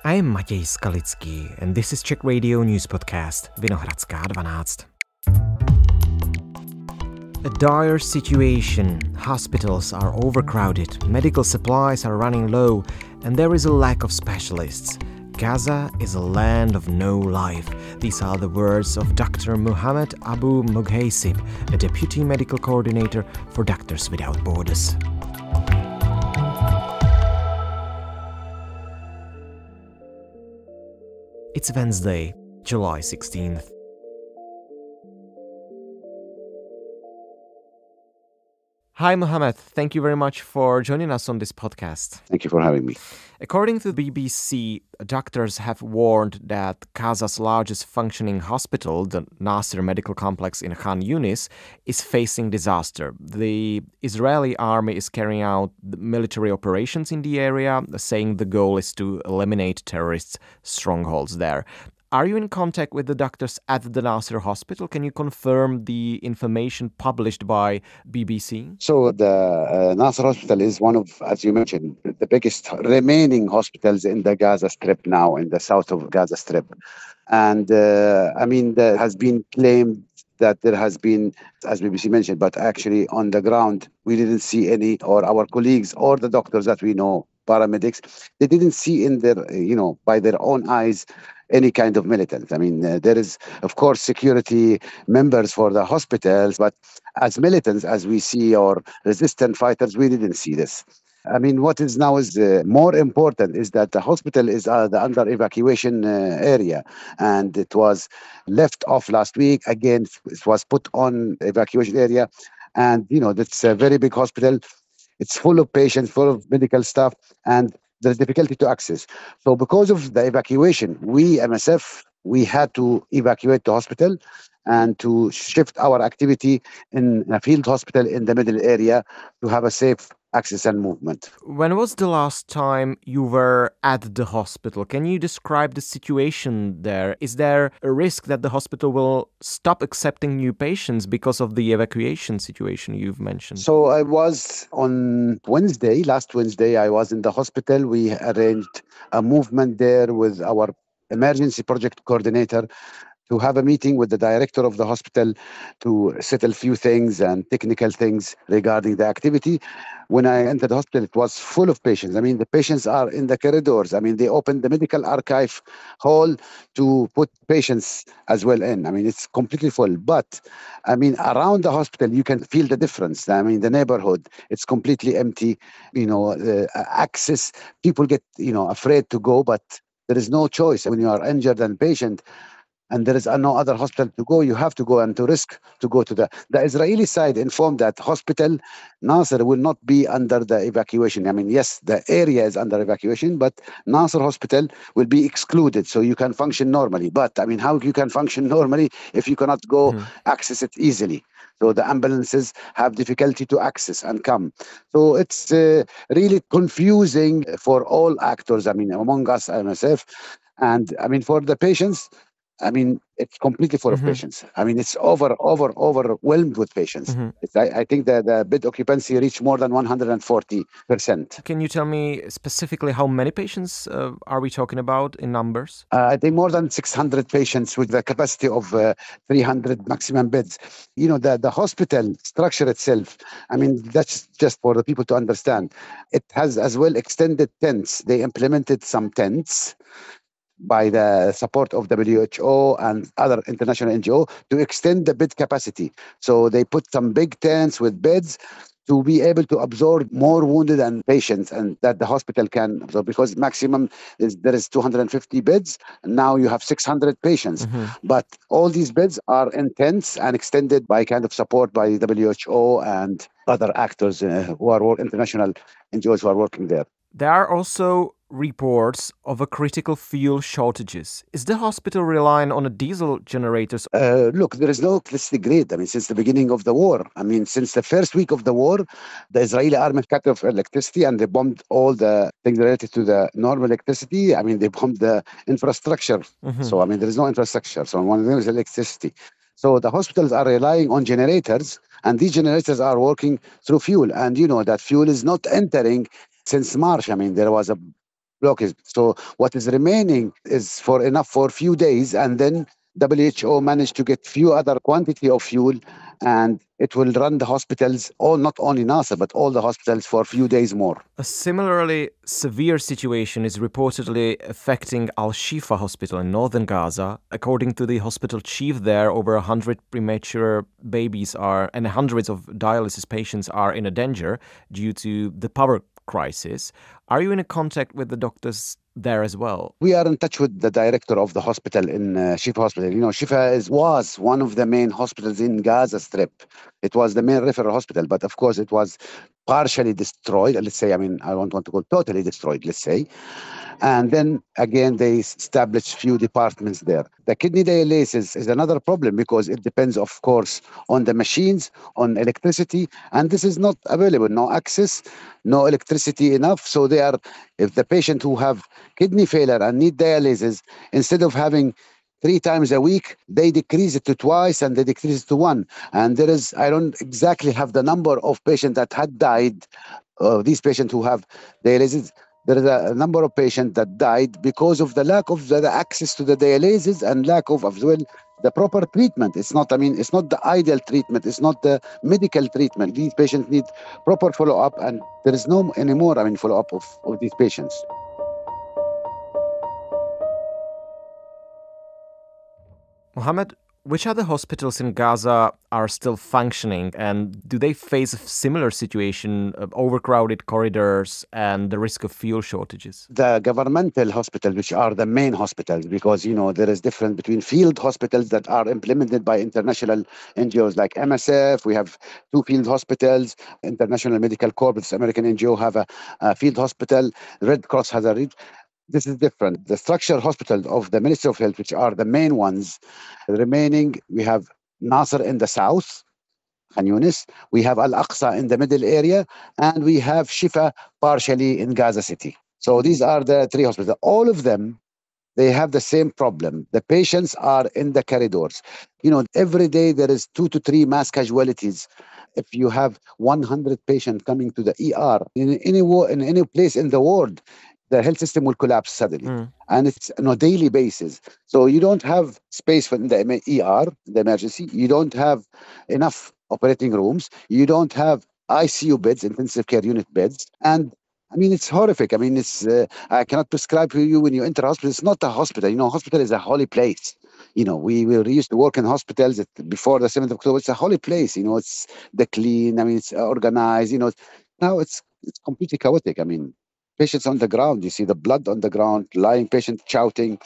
I am Matěj Skalický and this is Czech Radio News Podcast Vinohradská 12. A dire situation. Hospitals are overcrowded, medical supplies are running low, and there is a lack of specialists. Gaza is a land of no life. These are the words of Dr. Mohammed Abu Mughaisib, a deputy medical coordinator for Doctors Without Borders. It's Wednesday, July 16th. Hi, Mohammed. Thank you very much for joining us on this podcast. Thank you for having me. According to the BBC, doctors have warned that Gaza's largest functioning hospital, the Naser medical complex in Khan Yunis, is facing disaster. The Israeli army is carrying out military operations in the area, saying the goal is to eliminate terrorists' strongholds there. Are you in contact with the doctors at the Naser hospital? Can you confirm the information published by BBC? So the Naser hospital is one of, as you mentioned, the biggest remaining hospitals in the Gaza Strip now, in the south of Gaza Strip. And there has been claimed that there has been, as BBC mentioned, but actually on the ground, we didn't see any, or our colleagues or the doctors that we know, paramedics, they didn't see in their, by their own eyes, any kind of militants. There is, of course, security members for the hospitals, but as militants, as we see, or resistant fighters, we didn't see this. What is now is more important is that the hospital is the under evacuation area, and it was left off last week. Again, it was put on evacuation area, and it's a very big hospital. It's full of patients, full of medical staff, and there's difficulty to access. So because of the evacuation, we, MSF, we had to evacuate the hospital and to shift our activity in a field hospital in the middle area to have a safe access and movement. When was the last time you were at the hospital? Can you describe the situation there? Is there a risk that the hospital will stop accepting new patients because of the evacuation situation you've mentioned? So I was on last Wednesday, I was in the hospital. We arranged a movement there with our emergency project coordinator to have a meeting with the director of the hospital to settle a few things and technical things regarding the activity. When I entered the hospital, it was full of patients. The patients are in the corridors. They opened the medical archive hall to put patients as well in. It's completely full. But, around the hospital, you can feel the difference. The neighborhood, it's completely empty. Access, people get, afraid to go, but there is no choice. When you are injured and patient, and there is no other hospital to go, you have to go and to risk to go to the Israeli side informed that hospital Naser will not be under the evacuation. Yes, the area is under evacuation, but Naser hospital will be excluded, so you can function normally. But how you can function normally if you cannot go access it easily? So the ambulances have difficulty to access and come. So it's really confusing for all actors, among us, MSF, and for the patients. It's completely full of patients. It's overwhelmed with patients. I think that the bed occupancy reached more than 140%. Can you tell me specifically how many patients are we talking about in numbers? I think more than 600 patients with the capacity of 300 maximum beds. The hospital structure itself, that's just for the people to understand. It has as well extended tents. They implemented some tents by the support of WHO and other international NGO to extend the bed capacity. So they put some big tents with beds to be able to absorb more wounded and patients, and that the hospital can absorb, because maximum there is 250 beds, and now you have 600 patients. But all these beds are in tents and extended by kind of support by WHO and other actors who are international NGOs who are working there. There are also reports of a critical fuel shortages. Is the hospital relying on a diesel generators? Look, there is no electricity grid. since the beginning of the war. Since the first week of the war, the Israeli army cut off electricity and they bombed all the things related to the normal electricity. They bombed the infrastructure. So, there is no infrastructure. So, one of them is electricity. So, the hospitals are relying on generators, and these generators are working through fuel. And you know that fuel is not entering since March. There was a blockage. So what is remaining is for enough for a few days, and then WHO managed to get few other quantity of fuel, and it will run the hospitals, all not only Nasser, but all the hospitals for a few days more. A similarly severe situation is reportedly affecting Al-Shifa Hospital in northern Gaza. According to the hospital chief there, over 100 premature babies and hundreds of dialysis patients are in a danger due to the power crisis. Are you in contact with the doctors there as well? We are in touch with the director of the hospital in Shifa Hospital. Shifa was one of the main hospitals in Gaza Strip. It was the main referral hospital, but of course it was partially destroyed. Let's say, I don't want to go totally destroyed, let's say. And then again, they established few departments there. The kidney dialysis is another problem because it depends, of course, on the machines, on electricity, and this is not available. No access, no electricity enough. So if the patient who have kidney failure and need dialysis, instead of having 3 times a week, they decrease it to twice and they decrease it to 1. And I don't exactly have the number of patients that had died, these patients who have dialysis. There is a number of patients that died because of the lack of the access to the dialysis and lack of as well the proper treatment. It's not the ideal treatment. It's not the medical treatment. These patients need proper follow-up, and there is no anymore, follow-up of these patients. Mohammed, which other hospitals in Gaza are still functioning, and do they face a similar situation of overcrowded corridors and the risk of fuel shortages? The governmental hospitals, which are the main hospitals, because there is difference between field hospitals that are implemented by international NGOs like MSF. We have 2 field hospitals. International Medical Corps, this American NGO, have a field hospital. Red Cross has a This is different. The structured hospitals of the Ministry of Health, which are the main ones, remaining, we have Naser in the south, Khan Yunis, we have Al-Aqsa in the middle area, and we have Shifa partially in Gaza City. So these are the 3 hospitals. All of them, they have the same problem. The patients are in the corridors. Every day there is 2 to 3 mass casualties. If you have 100 patients coming to the ER in any place in the world, the health system will collapse suddenly. And it's on a daily basis. So you don't have space for the ER, the emergency. You don't have enough operating rooms. You don't have ICU beds, intensive care unit beds. And it's horrific. I cannot prescribe for you when you enter a hospital. It's not a hospital. Hospital is a holy place. We used to work in hospitals before the 7th of October. It's a holy place. It's the clean. It's organized. Now it's completely chaotic. Patients on the ground, you see the blood on the ground, lying patient shouting,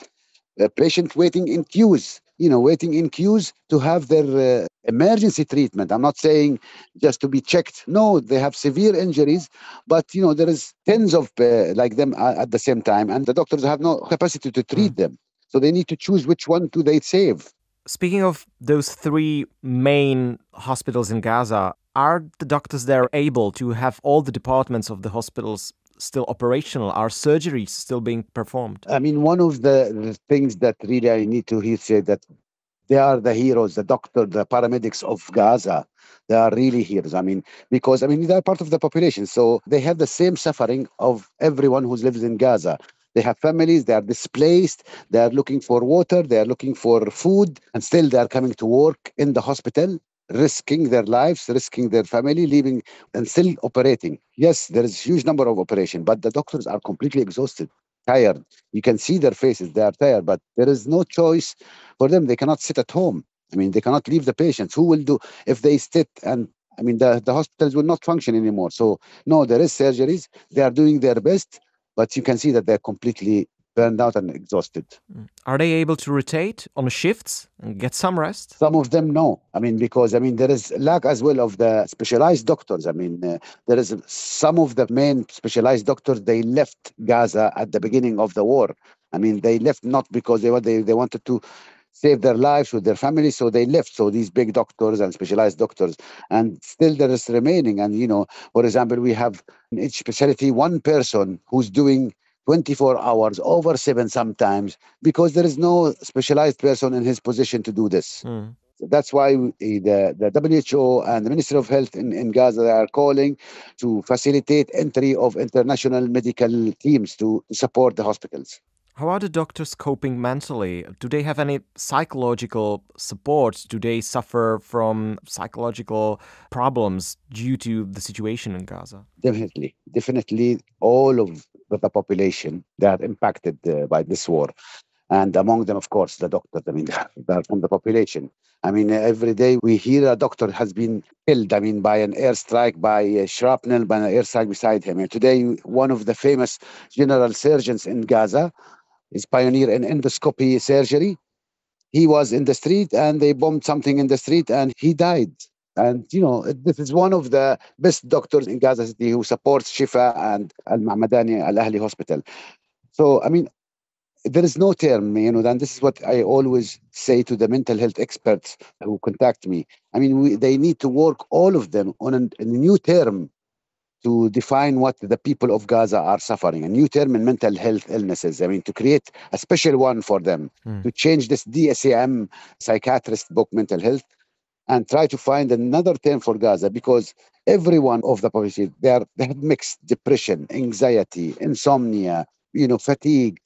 patient waiting in queues, to have their emergency treatment. I'm not saying just to be checked. No, they have severe injuries, but there is tens of like them at the same time, and the doctors have no capacity to treat them. So they need to choose which one do they save. Speaking of those 3 main hospitals in Gaza, are the doctors there able to have all the departments of the hospitals still operational? Are surgeries still being performed? One of the things that really I need to hear say that they are the heroes, the doctor, the paramedics of Gaza. They are really heroes. Because they are part of the population. So they have the same suffering of everyone who lives in Gaza. They have families, they are displaced, they are looking for water, they are looking for food, and still they are coming to work in the hospital, risking their lives, risking their family, leaving and still operating. Yes, there is a huge number of operations, but the doctors are completely exhausted, tired. You can see their faces, they are tired, but there is no choice for them. They cannot sit at home. They cannot leave the patients. Who will do if they sit? And the hospitals will not function anymore. So no, there is surgeries. They are doing their best, but you can see that they're completely burned out and exhausted. Are they able to rotate on shifts and get some rest? Some of them, no. Because there is lack as well of the specialized doctors. There is some of the main specialized doctors, they left Gaza at the beginning of the war. They left not because they wanted to save their lives with their families, so they left. So these big doctors and specialized doctors, and still there is remaining. And, for example, we have in each specialty 1 person who's doing 24 hours, over 7 sometimes, because there is no specialized person in his position to do this. That's why the WHO and the Ministry of Health in Gaza are calling to facilitate entry of international medical teams to support the hospitals. How are the doctors coping mentally? Do they have any psychological support? Do they suffer from psychological problems due to the situation in Gaza? Definitely, all of the population, they are impacted by this war. And among them, of course, the doctors. I mean, they're from the population. I mean, every day we hear a doctor has been killed, I mean, by an airstrike, by a shrapnel, by an airstrike beside him. And today, one of the famous general surgeons in Gaza is pioneer in endoscopy surgery. He was in the street and they bombed something in the street and he died. And, this is one of the best doctors in Gaza City who supports Shifa and Al-Mahmadani Al-Ahli Hospital. So, I mean, there is no term, and this is what I always say to the mental health experts who contact me. I mean, they need to work, all of them, on a new term to define what the people of Gaza are suffering, a new term in mental health illnesses. I mean, to create a special one for them, to change this DSM psychiatrist book, mental health, and try to find another term for Gaza, because every one of the population, they have mixed depression, anxiety, insomnia, fatigue.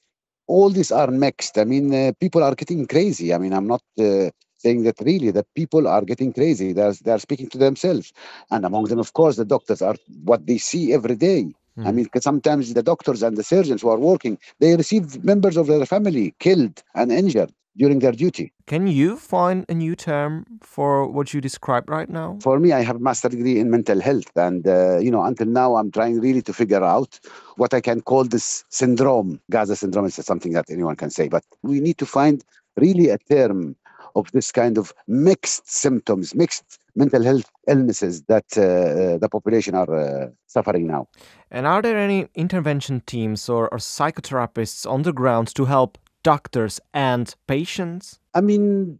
All these are mixed. I mean, people are getting crazy. I mean, I'm not saying that really, that people are getting crazy. They're speaking to themselves. And among them, of course, the doctors are what they see every day. I mean, sometimes the doctors and the surgeons who are working, they receive members of their family killed and injured during their duty. Can you find a new term for what you described right now? For me, I have a master's degree in mental health. And, until now, I'm trying really to figure out what I can call this syndrome. Gaza syndrome is something that anyone can say. But we need to find really a term of this kind of mixed symptoms, mixed mental health illnesses that the population are suffering now. And are there any intervention teams or psychotherapists on the ground to help doctors and patients? I mean,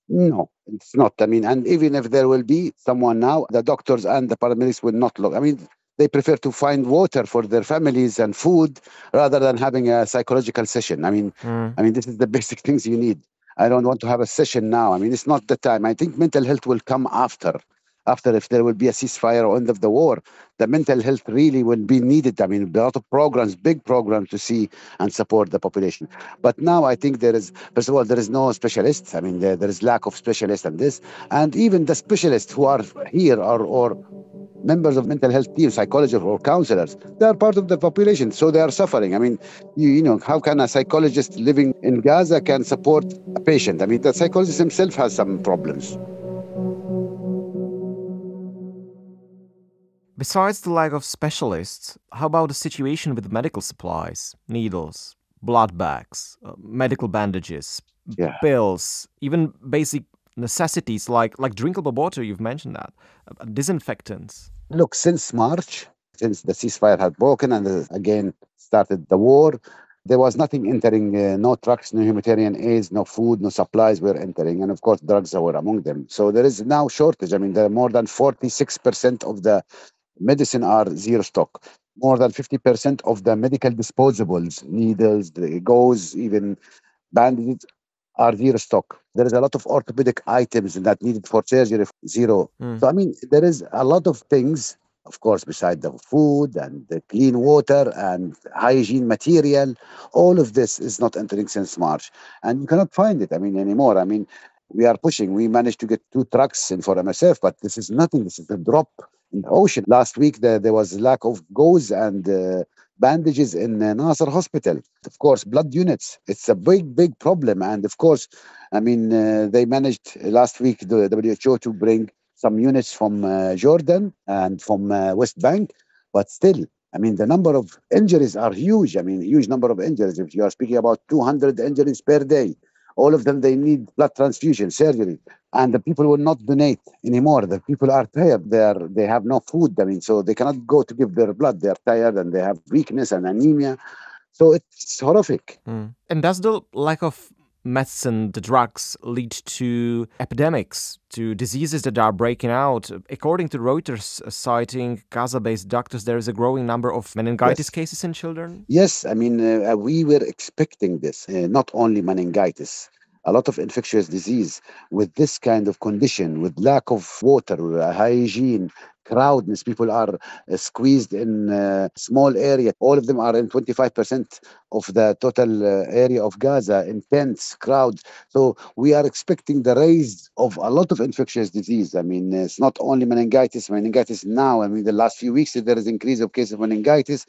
no, it's not. I mean, and even if there will be someone now, the doctors and the paramedics will not look. I mean, they prefer to find water for their families and food rather than having a psychological session. I mean, this is the basic things you need. I don't want to have a session now. I mean, it's not the time. I think mental health will come after if there will be a ceasefire or end of the war. The mental health really will be needed. I mean, a lot of programs, big programs to see and support the population. But now I think first of all, there is no specialists. I mean, there is lack of specialists and this. And even the specialists who are here or members of mental health teams, psychologists or counselors, they are part of the population, so they are suffering. I mean, how can a psychologist living in Gaza can support a patient? I mean, the psychologist himself has some problems. Besides the lack of specialists, how about the situation with medical supplies, needles, blood bags, medical bandages, pills, even basic necessities like drinkable water? You've mentioned that, disinfectants. Look, since March, since the ceasefire had broken and again started the war, there was nothing entering, no trucks, no humanitarian aids, no food, no supplies were entering. And of course, drugs were among them. So there is now shortage. I mean, there are more than 46% of the medicine are zero stock. More than 50% of the medical disposables, needles, the gauze, even bandages, are zero stock. There is a lot of orthopedic items that needed for surgery, zero. So, I mean, there is a lot of things, of course, beside the food and the clean water and hygiene material. All of this is not entering since March. And you cannot find it, anymore. I mean, we are pushing. We managed to get 2 trucks in for MSF, but this is nothing. This is a drop in the ocean. Last week, there was lack of gauze and bandages in Naser hospital. Of course, blood units. It's a big, big problem. And of course, they managed last week, the WHO, to bring some units from Jordan and from West Bank. But still, the number of injuries are huge. Huge number of injuries. If you are speaking about 200 injuries per day, all of them, they need blood transfusion, surgery. And the people will not donate anymore. The people are tired. They have no food. So they cannot go to give their blood. They are tired and they have weakness and anemia. So it's horrific. And does the lack of medicine, the drugs, lead to epidemics, to diseases that are breaking out? According to Reuters, citing Gaza-based doctors, there is a growing number of meningitis cases in children. Yes, we were expecting this, not only meningitis. a lot of infectious disease with this kind of condition, with lack of water, hygiene, crowdness. People are squeezed in a small area. All of them are in 25% of the total area of Gaza, intense crowds. So we are expecting the rise of a lot of infectious disease. I mean, it's not only meningitis. Meningitis now, I mean, the last few weeks, there is increase of cases of meningitis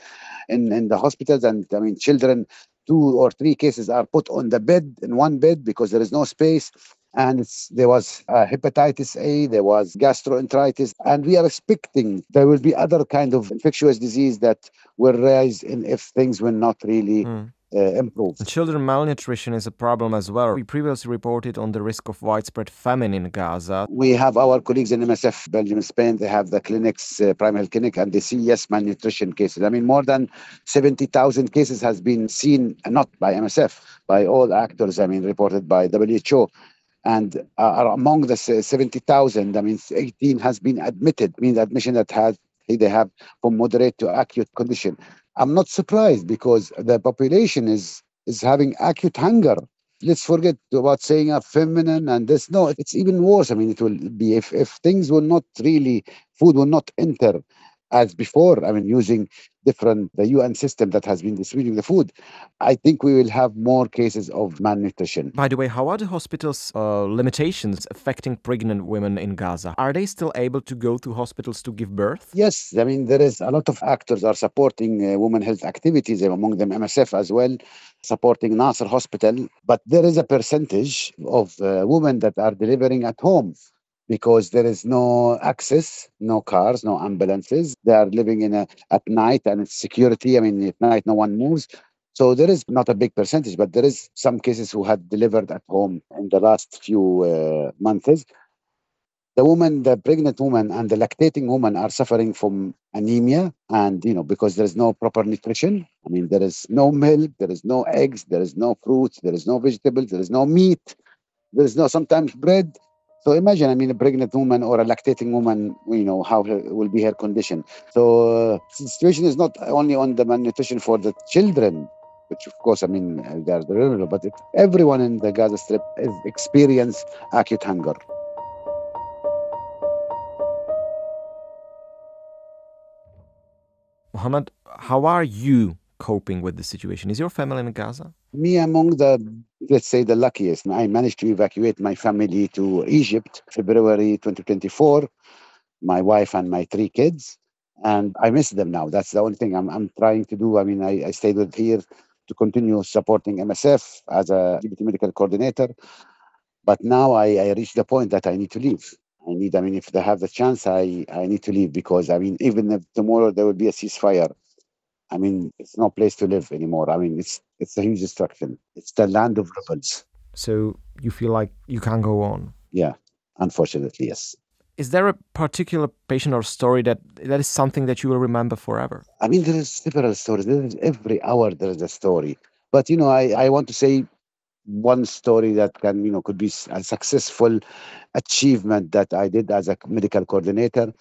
in the hospitals. And I mean, children, 2 or 3 cases are put on the bed, in one bed, because there is no space. And there was hepatitis A, there was gastroenteritis, and we are expecting there will be other kind of infectious disease that will rise in if things will not really improve. Children malnutrition is a problem as well. We previously reported on the risk of widespread famine in Gaza. We have our colleagues in MSF, Belgium, Spain. They have the clinics, primary health clinic, and they see, yes, malnutrition cases. I mean, more than 70,000 cases has been seen, not by MSF, by all actors, I mean, reported by WHO. And among the 70,000, I mean, 18 has been admitted, means admission that they have from moderate to acute condition. I'm not surprised because the population is having acute hunger. Let's forget about saying feminine and this. No, it's even worse. I mean, it will be if things will not really, food will not enter as before. I mean, using the UN system that has been distributing the food, I think we will have more cases of malnutrition. By the way, how are the hospitals' limitations affecting pregnant women in Gaza? Are they still able to go to hospitals to give birth? Yes, I mean, there is a lot of actors are supporting women health activities, among them MSF as well, supporting Naser Hospital. But there is a percentage of women that are delivering at home, because there is no access, no cars, no ambulances. They are living at night, and it's security. I mean, at night, no one moves. So there is not a big percentage, but there is some cases who had delivered at home in the last few months. The pregnant woman and the lactating woman are suffering from anemia, and, because there is no proper nutrition. I mean, there is no milk, there is no eggs, there is no fruits, there is no vegetables, there is no meat, there is no sometimes bread. So imagine, I mean, a pregnant woman or a lactating woman, how will be her condition. So the situation is not only on the malnutrition for the children, which of course, I mean, they are vulnerable, but everyone in the Gaza Strip is experience acute hunger. Mohammed, how are you coping with the situation? Is your family in Gaza? Me among let's say, the luckiest. I managed to evacuate my family to Egypt, February 2024, my wife and my 3 kids. And I miss them now. That's the only thing I'm trying to do. I mean, I stayed here to continue supporting MSF as a deputy medical coordinator. But now I reached the point that I need to leave. I mean, if they have the chance, I need to leave, because, I mean, even if tomorrow there will be a ceasefire, I mean, it's no place to live anymore. I mean, it's a huge destruction. It's the land of rebels. So you feel like you can't go on? Yeah, unfortunately, yes. Is there a particular patient or story that is something that you will remember forever? I mean, there is several stories. Every hour there is a story. But, I want to say one story that could be a successful achievement that I did as a medical coordinator.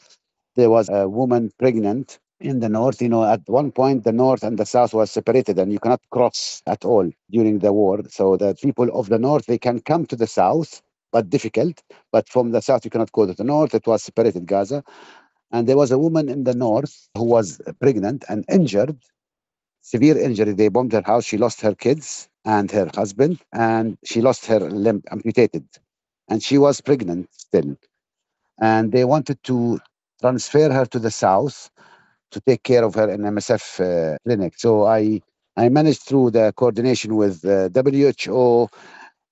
There was a woman pregnant in the north. At one point, the north and the south was separated, and you cannot cross at all during the war. So the people of the north, they can come to the south, but difficult. But from the south, you cannot go to the north. It was separated, Gaza. And there was a woman in the north who was pregnant and injured, severe injury. They bombed her house. She lost her kids and her husband, and she lost her limb, amputated. And she was pregnant still. And they wanted to transfer her to the south to take care of her in MSF clinic. So I managed, through the coordination with WHO,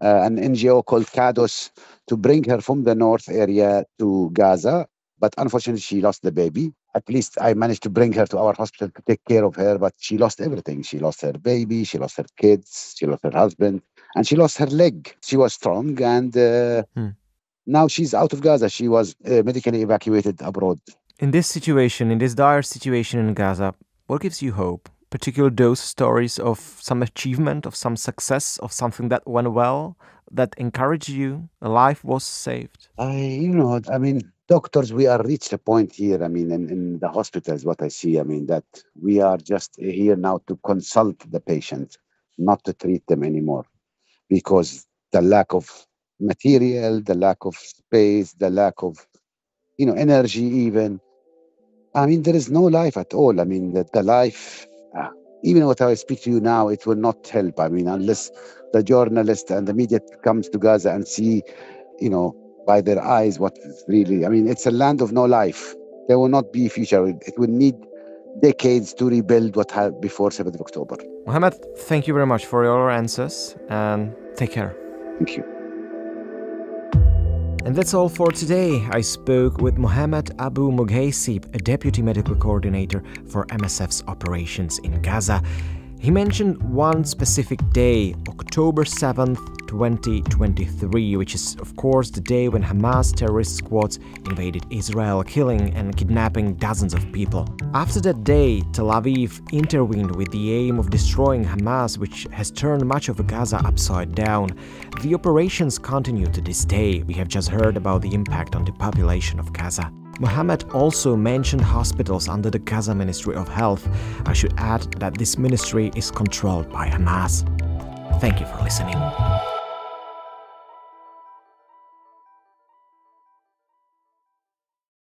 an NGO called CADOS, to bring her from the north area to Gaza. But unfortunately, she lost the baby. At least I managed to bring her to our hospital to take care of her, but she lost everything. She lost her baby, she lost her kids, she lost her husband, and she lost her leg. She was strong, and now she's out of Gaza. She was medically evacuated abroad. In this situation, in this dire situation in Gaza, what gives you hope? Particularly those stories of some achievement, of some success, of something that went well, that encouraged you, a life was saved? I mean, doctors, we are reached a point here, I mean, in the hospitals, what I see, I mean, that we are just here now to consult the patient, not to treat them anymore. Because the lack of material, the lack of space, the lack of, energy even. I mean, there is no life at all. I mean, the life, even what I speak to you now, it will not help. I mean, unless the journalist and the media comes to Gaza and see, by their eyes what is really, I mean, it's a land of no life. There will not be future. It will need decades to rebuild what had before 7th of October. Mohammed, thank you very much for your answers and take care. Thank you. And that's all for today. I spoke with Mohammed Abu Mughaisib, a deputy medical coordinator for MSF's operations in Gaza. He mentioned one specific day, October 7th, 2023, which is, of course, the day when Hamas terrorist squads invaded Israel, killing and kidnapping dozens of people. After that day, Tel Aviv intervened with the aim of destroying Hamas, which has turned much of Gaza upside down. The operations continue to this day. We have just heard about the impact on the population of Gaza. Mohammed also mentioned hospitals under the Gaza Ministry of Health. I should add that this ministry is controlled by Hamas. Thank you for listening.